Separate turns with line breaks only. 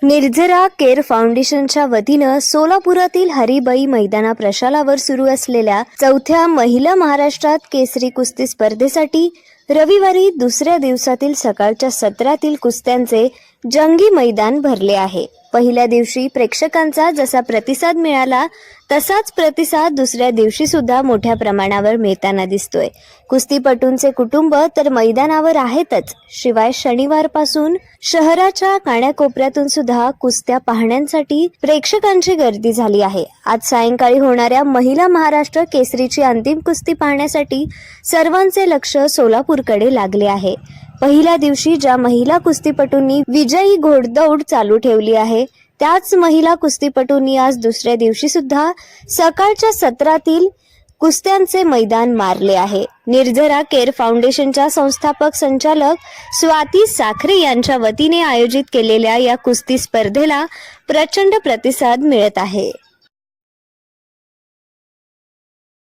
निर्जरा केअर फाउंडेशनच्या वतीनं सोलापुरातील हरिबाई मैदाना प्रशालावर सुरू असलेल्या 4थ्या महिला महाराष्ट्रात केसरी कुस्ती स्पर्धेसाठी रविवारी दुसऱ्या दिवसातील सकाळच्या सत्रातील कुस्त्यांचे जंगी मैदान भरले आहे। पहिल्या दिवशी प्रेक्षकांचा जसा प्रतिसाद मिळाला तसाच प्रतिसाद दुसऱ्या दिवशी सुद्धा मोठ्या प्रमाणावर मिळताना दिसतोय। कुस्तीपटूंचे कुटुंब तर मैदानावर आहेतच, शिवाय शनिवारपासून शहराच्या कानाकोपऱ्यातून सुद्धा कुस्त्या पाहण्यासाठी प्रेक्षकांची गर्दी झाली आहे। आज सायंकाळी होणाऱ्या महिला महाराष्ट्र केसरीची अंतिम कुस्ती पाहण्यासाठी सर्वांचे लक्ष सोलापूरकडे लागले आहे। पहिल्या दिवशी ज्या महिला कुस्तीपटूंनी विजयी घोडदौड चालू ठेवली आहे, त्याच महिला कुस्तीपटूंनी आज दुसऱ्या दिवशी सुद्धा सकाळच्या सत्रातील कुस्त्यांचे मैदान मारले आहे। निर्जरा केअर फाउंडेशनच्या संस्थापक संचालक स्वाती साखरे यांच्या वतीने आयोजित केलेल्या या कुस्ती स्पर्धेला प्रचंड प्रतिसाद मिळत आहे।